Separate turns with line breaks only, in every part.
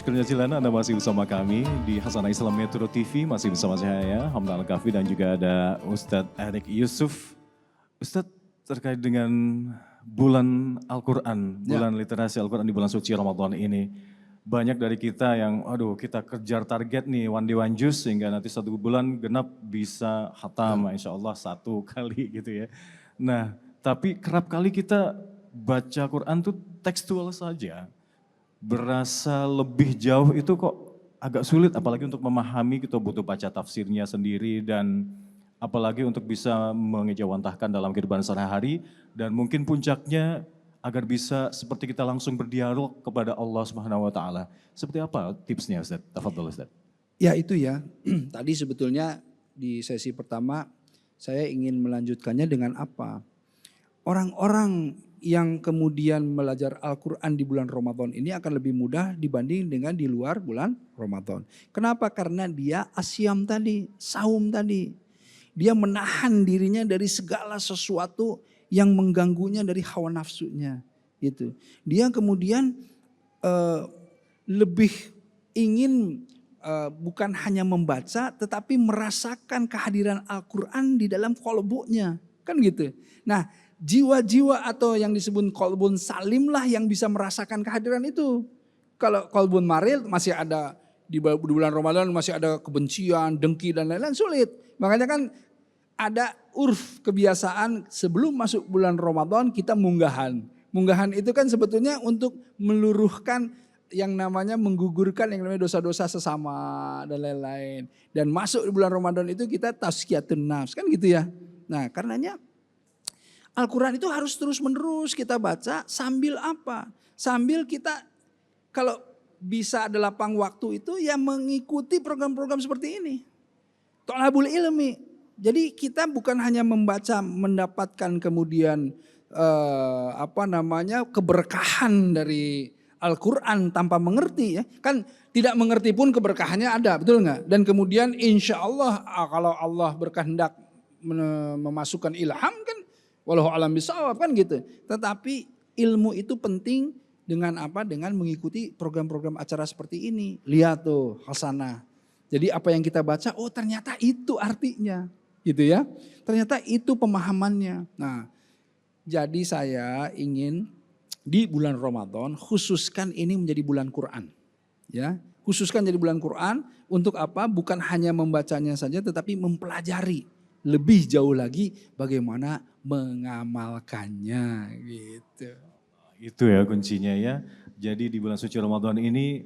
syukur jazilan Anda masih bersama kami di Hasanah Islam Metro TV. Masih bersama saya, Hamdan Al-Kafi, dan juga ada Ustadz Erik Yusuf. Ustadz, terkait dengan bulan Al-Quran, bulan literasi Al-Quran di bulan suci Ramadan ini. Banyak dari kita yang, aduh kita kejar target nih, one day one juice, sehingga nanti 1 bulan genap bisa khatam, insya Allah 1 kali gitu ya. Nah, tapi kerap kali kita baca Quran tuh tekstual saja. Berasa lebih jauh itu kok agak sulit, apalagi untuk memahami, kita butuh baca tafsirnya sendiri, dan apalagi untuk bisa mengejawantahkan dalam kehidupan sehari-hari, dan mungkin puncaknya agar bisa seperti kita langsung berdialog kepada Allah Subhanahu wa Ta'ala. Seperti apa tipsnya, Ustaz? Tafadhol, Ustaz.
Ya itu ya, tadi sebetulnya di sesi pertama saya ingin melanjutkannya dengan apa? Orang-orang yang kemudian belajar Al-Quran di bulan Ramadan ini akan lebih mudah dibanding dengan di luar bulan Ramadan. Kenapa? Karena dia asyam tadi, saum tadi. Dia menahan dirinya dari segala sesuatu yang mengganggunya dari hawa nafsunya. Gitu. Dia kemudian lebih ingin bukan hanya membaca tetapi merasakan kehadiran Al-Quran di dalam qalbunya. Kan gitu. Nah, jiwa-jiwa atau yang disebut qalbun salim lah yang bisa merasakan kehadiran itu. Kalau qalbun maril masih ada di bulan Ramadan masih ada kebencian, dengki dan lain-lain, sulit. Makanya kan ada urf kebiasaan sebelum masuk bulan Ramadan kita munggahan. Munggahan itu kan sebetulnya untuk meluruhkan yang namanya menggugurkan yang namanya dosa-dosa sesama dan lain-lain. Dan masuk di bulan Ramadan itu kita tazkiyatun nafs, kan gitu ya. Nah, karenanya Al-Quran itu harus terus-menerus kita baca sambil apa? Sambil kita kalau bisa ada lapang waktu itu ya mengikuti program-program seperti ini. Thalabul ilmi. Jadi kita bukan hanya membaca mendapatkan kemudian keberkahan dari Al-Quran tanpa mengerti ya. Kan tidak mengerti pun keberkahannya ada, betul nggak? Dan kemudian insya Allah kalau Allah berkehendak memasukkan ilham kan wallahu alam bisawab kan gitu. Tetapi ilmu itu penting dengan apa? Dengan mengikuti program-program acara seperti ini. Lihat tuh Hasanah. Jadi apa yang kita baca, oh ternyata itu artinya. Gitu ya. Ternyata itu pemahamannya. Nah, jadi saya ingin di bulan Ramadan khususkan ini menjadi bulan Quran. Ya, khususkan jadi bulan Quran untuk apa? Bukan hanya membacanya saja tetapi mempelajari lebih jauh lagi bagaimana mengamalkannya gitu.
Itu ya kuncinya ya. Jadi di bulan suci Ramadan ini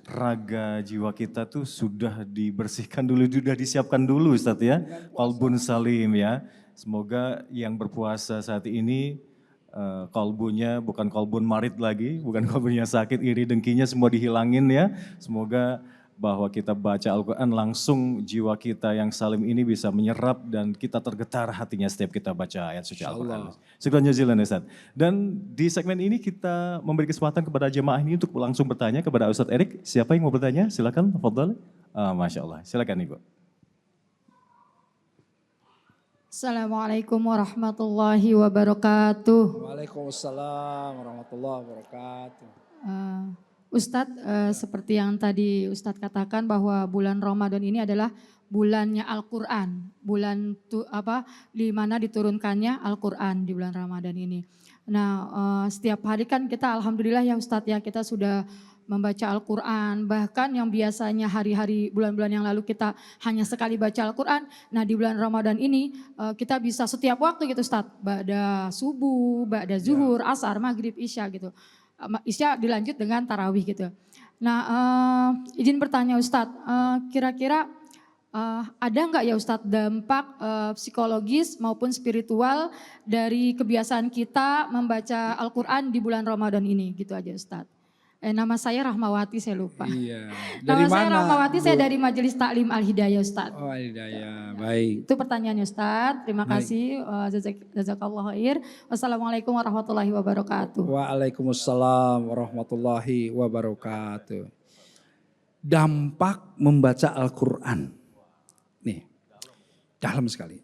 raga jiwa kita tuh sudah dibersihkan dulu, sudah disiapkan dulu Ustaz ya. Qalbun salim ya. Semoga yang berpuasa saat ini kalbunya bukan kalbun marid lagi, bukan kalbunya sakit, iri, dengkinya semua dihilangin ya. Semoga bahwa kita baca Al-Quran langsung jiwa kita yang salim ini bisa menyerap dan kita tergetar hatinya setiap kita baca ayat suci Al-Quran. Syukran jazilan Ustaz. Dan di segmen ini kita memberi kesempatan kepada jemaah ini untuk langsung bertanya kepada Ustadz Erik. Siapa yang mau bertanya? Silakan, tafadhal. Masya Allah, silakan Ibu.
Assalamualaikum warahmatullahi wabarakatuh.
Waalaikumsalam warahmatullahi wabarakatuh.
Ustadz, seperti yang tadi Ustadz katakan bahwa bulan Ramadan ini adalah bulannya Al-Quran, bulan di mana diturunkannya Al-Quran di bulan Ramadan ini. Nah, setiap hari kan kita alhamdulillah ya Ustadz ya, kita sudah membaca Al-Quran, bahkan yang biasanya hari-hari bulan-bulan yang lalu kita hanya sekali baca Al-Quran, nah di bulan Ramadan ini kita bisa setiap waktu gitu Ustadz, ba'da subuh, ba'da zuhur, asar, maghrib, isya gitu. Isya dilanjut dengan tarawih gitu. Nah izin bertanya Ustadz, kira-kira ada nggak ya Ustadz dampak psikologis maupun spiritual dari kebiasaan kita membaca Al-Quran di bulan Ramadan ini gitu aja Ustadz. Nama saya Rahmawati, saya lupa.
Iya. Dari
Nama
mana?
saya Rahmawati, saya dari Majelis Taklim Al-Hidayah Ustadz.
Oh Al-Hidayah, baik.
Itu pertanyaannya Ustadz, terima kasih. Jazakallah khair. Wassalamualaikum warahmatullahi wabarakatuh.
Waalaikumsalam warahmatullahi wabarakatuh. Dampak membaca Al-Quran. Nih, dalam sekali.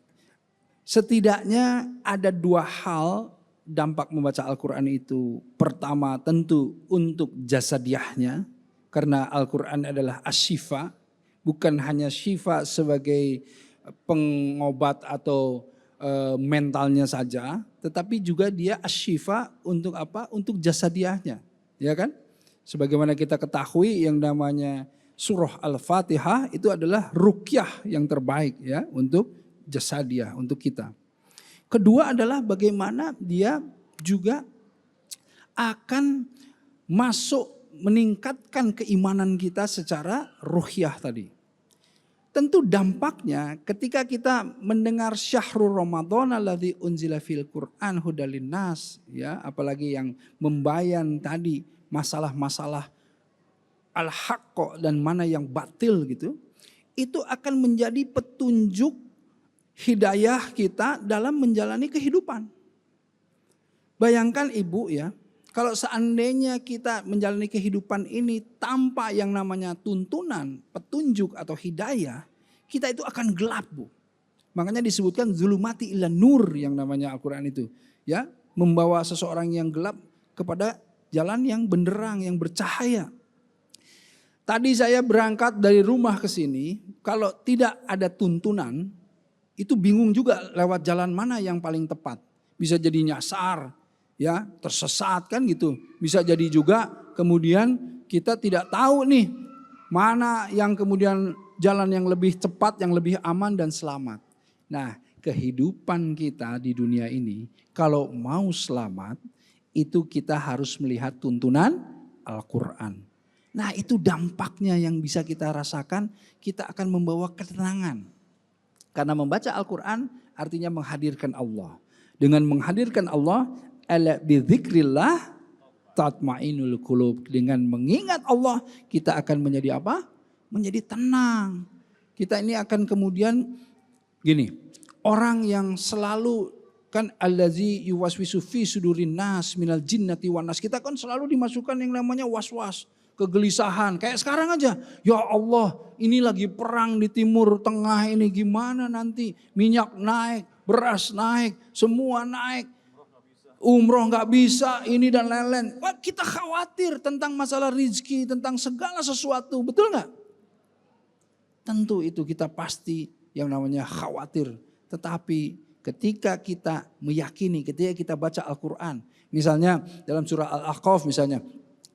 Setidaknya ada 2 hal dampak membaca Al-Quran itu. Pertama tentu untuk jasadiahnya, Karena Al-Quran adalah asyifa, bukan hanya syifa sebagai pengobat atau mentalnya saja, tetapi juga dia asyifa untuk apa? Untuk jasadiahnya, ya kan? Sebagaimana kita ketahui yang namanya surah Al-Fatihah itu adalah ruqyah yang terbaik ya untuk jasadiah, untuk kita. Kedua adalah bagaimana dia juga akan masuk meningkatkan keimanan kita secara ruhiyah tadi. Tentu dampaknya ketika kita mendengar syahrul Ramadan alladzi unzila fil Qur'an hudal linnas, ya, apalagi yang membayan tadi masalah-masalah al-haqq dan mana yang batil gitu, itu akan menjadi petunjuk hidayah kita dalam menjalani kehidupan. Bayangkan Ibu ya, kalau seandainya kita menjalani kehidupan ini tanpa yang namanya tuntunan, petunjuk atau hidayah, kita itu akan gelap Bu. Makanya disebutkan zulumati ila nur yang namanya Al-Quran itu. Ya, membawa seseorang yang gelap kepada jalan yang benderang, yang bercahaya. Tadi saya berangkat dari rumah ke sini, kalau tidak ada tuntunan, itu bingung juga lewat jalan mana yang paling tepat. Bisa jadi nyasar, ya, tersesat kan gitu. Bisa jadi juga kemudian kita tidak tahu nih mana yang kemudian jalan yang lebih cepat, yang lebih aman dan selamat. Nah, kehidupan kita di dunia ini kalau mau selamat itu kita harus melihat tuntunan Al-Quran. Nah, itu dampaknya yang bisa kita rasakan, kita akan membawa ketenangan. Karena membaca Al-Quran artinya menghadirkan Allah. Dengan menghadirkan Allah, ala bidzikrillah tatmainul qulub. Dengan mengingat Allah kita akan menjadi apa? Menjadi tenang. Kita ini akan kemudian gini, orang yang selalu kan allazi yuwaswisu fi sudurin nas minal jinnati wan nas. Kita kan selalu dimasukkan yang namanya was-was, kegelisahan. Kayak sekarang aja, ya Allah ini lagi perang di Timur Tengah ini gimana nanti. Minyak naik, beras naik, semua naik. Umroh nggak bisa, ini dan lain-lain. Wah, kita khawatir tentang masalah rizki, tentang segala sesuatu, betul nggak? Tentu itu kita pasti yang namanya khawatir. Tetapi ketika kita meyakini, ketika kita baca Al-Quran. Misalnya dalam surah Al-Ahqaf misalnya.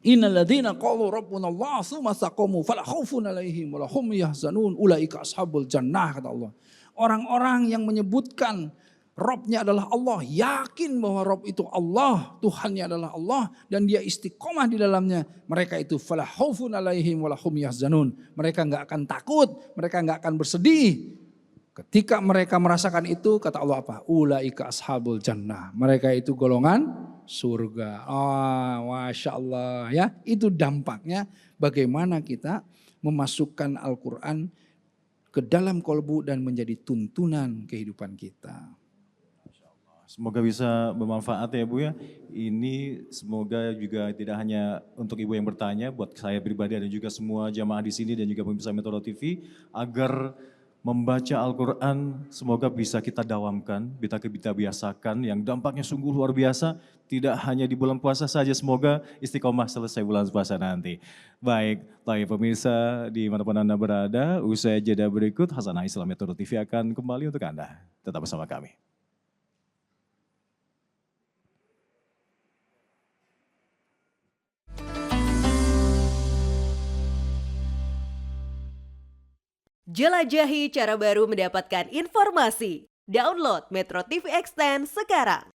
Innal ladzina qalu rabbunallah tsumma istaqamu fala khaufun 'alaihim wa la hum yahzanun ulaika ashabul jannah, kata Allah. Orang-orang yang menyebutkan Robnya adalah Allah, yakin bahwa Rob itu Allah, Tuhannya adalah Allah dan dia istiqomah di dalamnya. Mereka itu fala khaufun 'alaihim wa la hum yahzanun. Mereka enggak akan takut, mereka enggak akan bersedih. Ketika mereka merasakan itu, kata Allah apa? Ulaika ashabul jannah. Mereka itu golongan surga. Masya Allah ya. Itu dampaknya bagaimana kita memasukkan Al-Quran ke dalam kolbu dan menjadi tuntunan kehidupan kita.
Semoga bisa bermanfaat ya Bu ya. Ini semoga juga tidak hanya untuk Ibu yang bertanya, buat saya pribadi dan juga semua jamaah di sini dan juga pemirsa Metro TV, agar membaca Al-Quran semoga bisa kita dawamkan, kita biasakan yang dampaknya sungguh luar biasa. Tidak hanya di bulan puasa saja, semoga istiqomah selesai bulan puasa nanti. Baik pemirsa dimanapun Anda berada, usai jeda berikut Hasanah Islam Metro TV akan kembali untuk Anda. Tetap bersama kami.
Jelajahi cara baru mendapatkan informasi. Download Metro TV Extend sekarang.